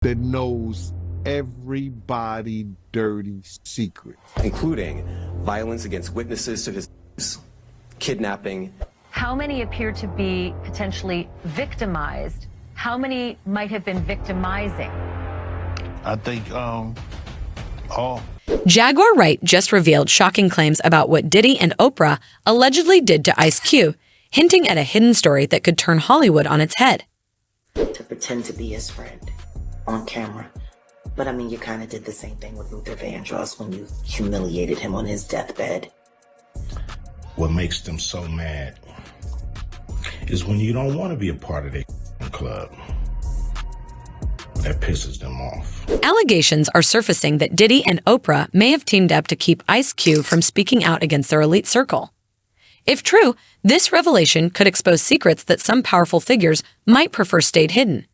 that knows everybody dirty secret, including violence against witnesses to his kidnapping. How many appear to be potentially victimized? How many might have been victimizing? I think all. Jaguar Wright just revealed shocking claims about what Diddy and Oprah allegedly did to Ice Cube, hinting at a hidden story that could turn Hollywood on its head. To pretend to be his friend on camera. But I mean, you kind of did the same thing with Luther Vandross when you humiliated him on his deathbed. What makes them so mad is when you don't want to be a part of their club. That pisses them off. Allegations are surfacing that Diddy and Oprah may have teamed up to keep Ice Cube from speaking out against their elite circle. If true, this revelation could expose secrets that some powerful figures might prefer stayed hidden.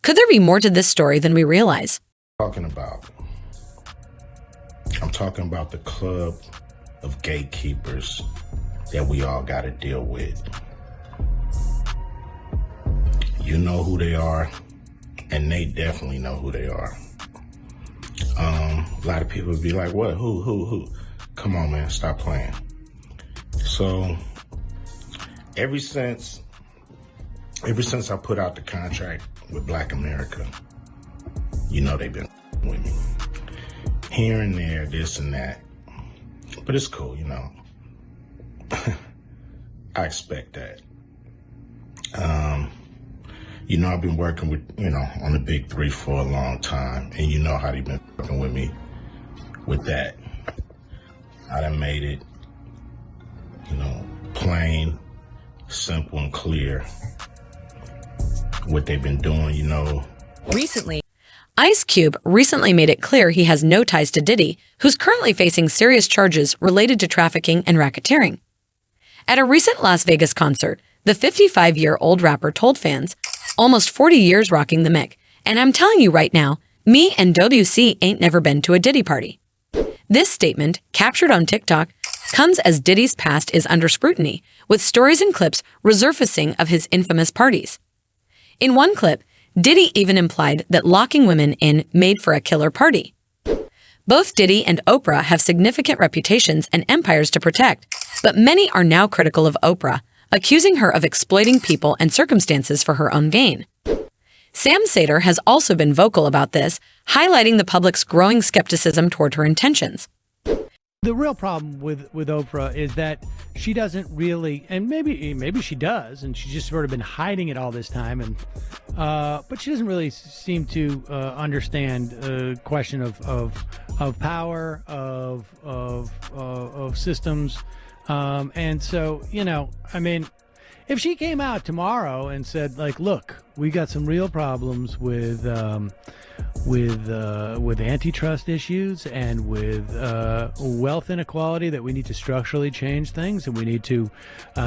Could there be more to this story than we realize? I'm talking about the club of gatekeepers that we all got to deal with. You know who they are, and they definitely know who they are. A lot of people would be like, what, who? Come on, man, stop playing. So, ever since I put out the contract with Black America, you know they've been with me. Here and there, this and that. But it's cool, you know. I expect that. You know, I've been working with, on the big three for a long time. And you know how they've been working with me with that. I done made it, plain, simple, and clear what they've been doing, Recently, Ice Cube recently made it clear he has no ties to Diddy, who's currently facing serious charges related to trafficking and racketeering. At a recent Las Vegas concert, the 55-year-old rapper told fans, almost 40 years rocking the mic, and I'm telling you right now, me and WC ain't never been to a Diddy party. This statement, captured on TikTok, comes as Diddy's past is under scrutiny, with stories and clips resurfacing of his infamous parties. In one clip, Diddy even implied that locking women in made for a killer party. Both Diddy and Oprah have significant reputations and empires to protect, but many are now critical of Oprah, accusing her of exploiting people and circumstances for her own gain. Sam Seder has also been vocal about this, highlighting the public's growing skepticism toward her intentions. The real problem with Oprah is that she doesn't really, and maybe she does, and she's just sort of been hiding it all this time, and but she doesn't really seem to understand the question of power, of systems, and so if she came out tomorrow and said, like, look, we got some real problems with antitrust issues and with wealth inequality, that we need to structurally change things, and we need to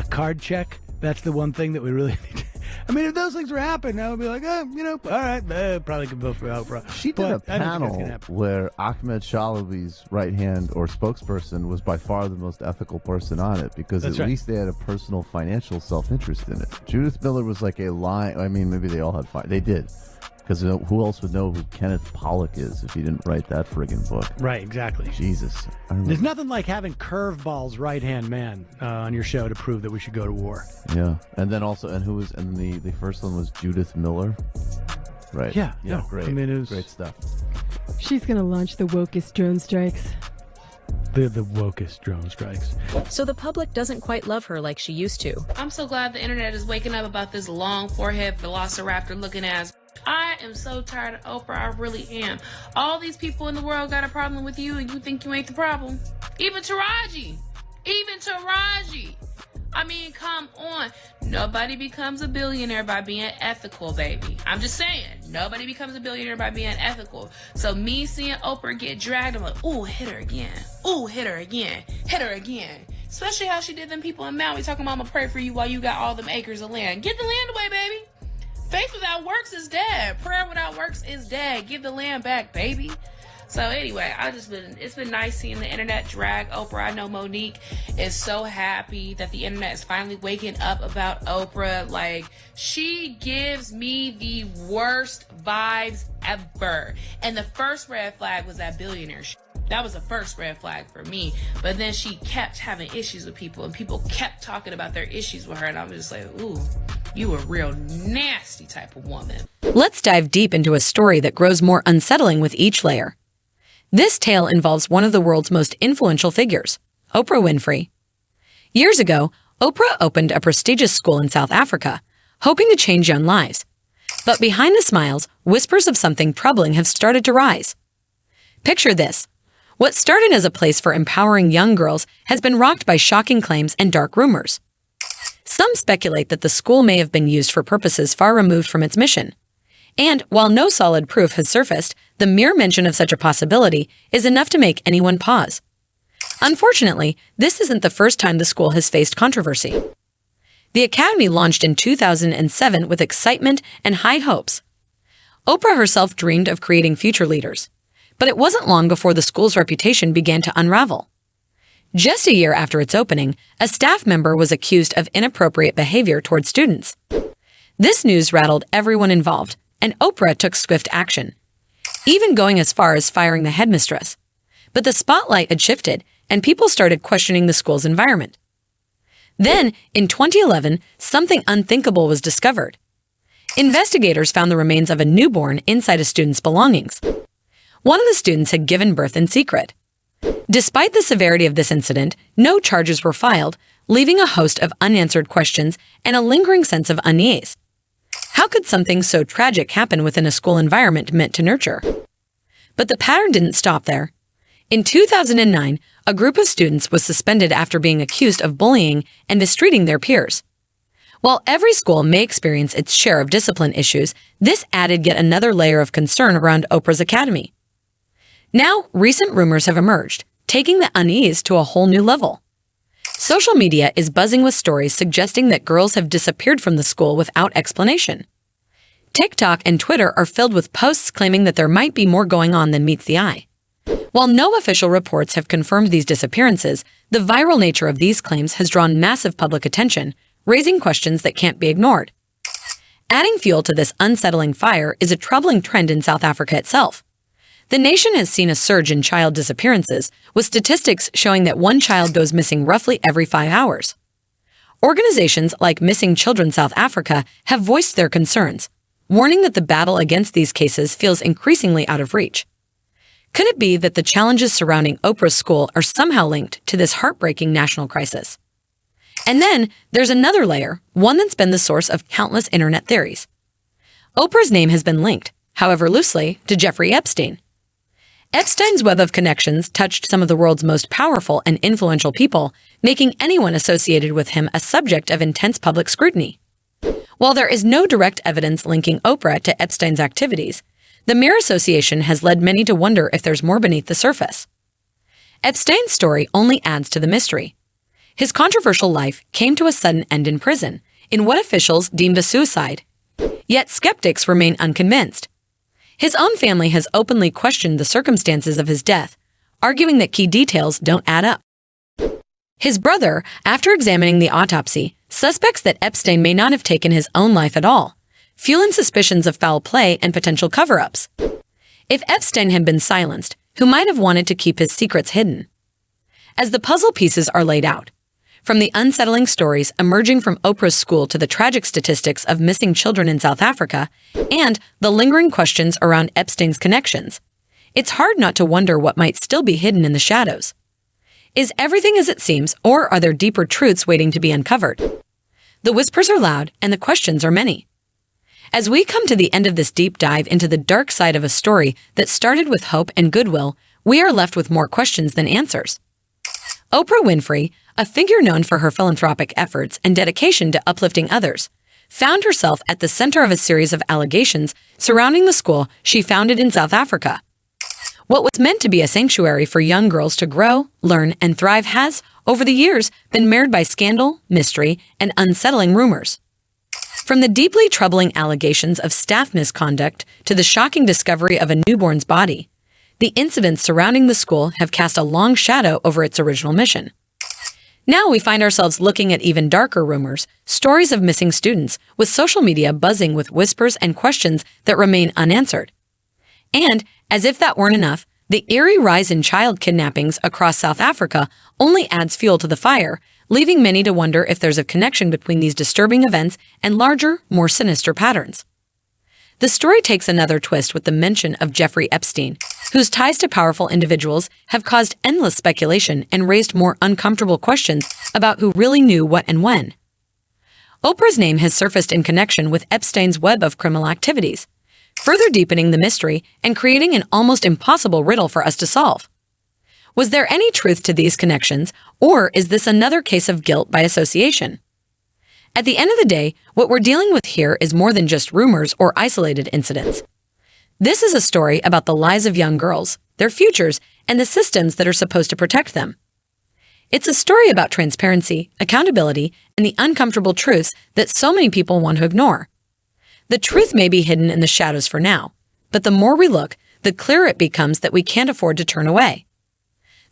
card check. That's the one thing that we really need to. If those things were happening, I would be like, all right, probably could vote for Oprah. She did a panel where Ahmed Shalabi's right hand or spokesperson was by far the most ethical person on it, because at least they had a personal financial self-interest in it. Judith Miller was like a line. Maybe they all had they did. Because who else would know who Kenneth Pollock is if he didn't write that friggin' book? Right, exactly. Jesus. There's nothing like having Curveball's right-hand man on your show to prove that we should go to war. Yeah. And then also, the first one was Judith Miller. Right. Yeah, great. Great stuff. She's going to launch the wokest drone strikes. The wokest drone strikes. So the public doesn't quite love her like she used to. I'm so glad the internet is waking up about this long forehead velociraptor looking ass. I am so tired of Oprah. I really am. All these people in the world got a problem with you, and you think you ain't the problem. Even Taraji. Come on. Nobody becomes a billionaire by being ethical, baby. I'm just saying. Nobody becomes a billionaire by being ethical. So me seeing Oprah get dragged, I'm like, ooh, hit her again. Ooh, hit her again. Hit her again. Especially how she did them people in Maui talking about, I'm going to pray for you while you got all them acres of land. Get the land away, baby. Faith without works is dead. Prayer without works is dead. Give the land back, baby. So anyway, it's been nice seeing the internet drag Oprah. I know Monique is so happy that the internet is finally waking up about Oprah. Like, she gives me the worst vibes ever. And the first red flag was that billionaire shit. That was the first red flag for me. But then she kept having issues with people, and people kept talking about their issues with her, and I was just like, ooh, you a real nasty type of woman. Let's dive deep into a story that grows more unsettling with each layer. This tale involves one of the world's most influential figures, Oprah Winfrey. Years ago, Oprah opened a prestigious school in South Africa, hoping to change young lives. But behind the smiles, whispers of something troubling have started to rise. Picture this. What started as a place for empowering young girls has been rocked by shocking claims and dark rumors. Some speculate that the school may have been used for purposes far removed from its mission. And while no solid proof has surfaced, the mere mention of such a possibility is enough to make anyone pause. Unfortunately, this isn't the first time the school has faced controversy. The academy launched in 2007 with excitement and high hopes. Oprah herself dreamed of creating future leaders. But it wasn't long before the school's reputation began to unravel. Just a year after its opening, a staff member was accused of inappropriate behavior toward students. This news rattled everyone involved, and Oprah took swift action, even going as far as firing the headmistress. But the spotlight had shifted, and people started questioning the school's environment. Then, in 2011, something unthinkable was discovered. Investigators found the remains of a newborn inside a student's belongings. One of the students had given birth in secret. Despite the severity of this incident, no charges were filed, leaving a host of unanswered questions and a lingering sense of unease. How could something so tragic happen within a school environment meant to nurture? But the pattern didn't stop there. In 2009, a group of students was suspended after being accused of bullying and mistreating their peers. While every school may experience its share of discipline issues, this added yet another layer of concern around Oprah's academy. Now, recent rumors have emerged, taking the unease to a whole new level. Social media is buzzing with stories suggesting that girls have disappeared from the school without explanation. TikTok and Twitter are filled with posts claiming that there might be more going on than meets the eye. While no official reports have confirmed these disappearances, the viral nature of these claims has drawn massive public attention, raising questions that can't be ignored. Adding fuel to this unsettling fire is a troubling trend in South Africa itself. The nation has seen a surge in child disappearances, with statistics showing that one child goes missing roughly every 5 hours. Organizations like Missing Children South Africa have voiced their concerns, warning that the battle against these cases feels increasingly out of reach. Could it be that the challenges surrounding Oprah's school are somehow linked to this heartbreaking national crisis? And then there's another layer, one that's been the source of countless internet theories. Oprah's name has been linked, however loosely, to Jeffrey Epstein. Epstein's web of connections touched some of the world's most powerful and influential people, making anyone associated with him a subject of intense public scrutiny. While there is no direct evidence linking Oprah to Epstein's activities, the mere association has led many to wonder if there's more beneath the surface. Epstein's story only adds to the mystery. His controversial life came to a sudden end in prison, in what officials deemed a suicide. Yet skeptics remain unconvinced. His own family has openly questioned the circumstances of his death, arguing that key details don't add up. His brother, after examining the autopsy, suspects that Epstein may not have taken his own life at all, fueling suspicions of foul play and potential cover-ups. If Epstein had been silenced, who might have wanted to keep his secrets hidden? As the puzzle pieces are laid out, from the unsettling stories emerging from Oprah's school to the tragic statistics of missing children in South Africa, and the lingering questions around Epstein's connections, it's hard not to wonder what might still be hidden in the shadows. Is everything as it seems, or are there deeper truths waiting to be uncovered? The whispers are loud, and the questions are many. As we come to the end of this deep dive into the dark side of a story that started with hope and goodwill, we are left with more questions than answers. Oprah Winfrey, a figure known for her philanthropic efforts and dedication to uplifting others, found herself at the center of a series of allegations surrounding the school she founded in South Africa. What was meant to be a sanctuary for young girls to grow, learn, and thrive has, over the years, been marred by scandal, mystery, and unsettling rumors. From the deeply troubling allegations of staff misconduct to the shocking discovery of a newborn's body, the incidents surrounding the school have cast a long shadow over its original mission. Now we find ourselves looking at even darker rumors, stories of missing students, with social media buzzing with whispers and questions that remain unanswered. And, as if that weren't enough, the eerie rise in child kidnappings across South Africa only adds fuel to the fire, leaving many to wonder if there's a connection between these disturbing events and larger, more sinister patterns. The story takes another twist with the mention of Jeffrey Epstein, whose ties to powerful individuals have caused endless speculation and raised more uncomfortable questions about who really knew what and when. Oprah's name has surfaced in connection with Epstein's web of criminal activities, further deepening the mystery and creating an almost impossible riddle for us to solve. Was there any truth to these connections, or is this another case of guilt by association? At the end of the day, what we're dealing with here is more than just rumors or isolated incidents. This is a story about the lives of young girls, their futures, and the systems that are supposed to protect them. It's a story about transparency, accountability, and the uncomfortable truths that so many people want to ignore. The truth may be hidden in the shadows for now, but the more we look, the clearer it becomes that we can't afford to turn away.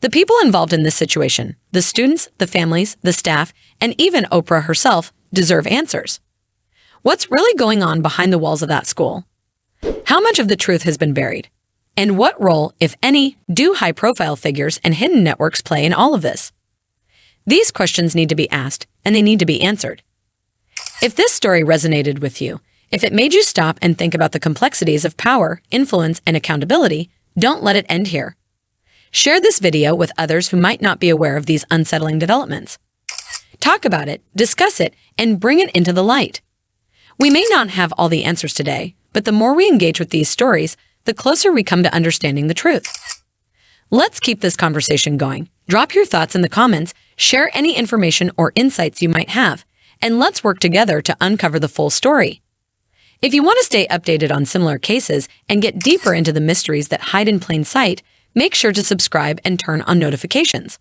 The people involved in this situation, the students, the families, the staff, and even Oprah herself, deserve answers. What's really going on behind the walls of that school? How much of the truth has been buried? And what role, if any, do high-profile figures and hidden networks play in all of this? These questions need to be asked, and they need to be answered. If this story resonated with you, if it made you stop and think about the complexities of power, influence, and accountability, don't let it end here. Share this video with others who might not be aware of these unsettling developments. Talk about it, discuss it, and bring it into the light. We may not have all the answers today, but the more we engage with these stories, the closer we come to understanding the truth. Let's keep this conversation going. Drop your thoughts in the comments, share any information or insights you might have, and let's work together to uncover the full story. If you want to stay updated on similar cases and get deeper into the mysteries that hide in plain sight, make sure to subscribe and turn on notifications.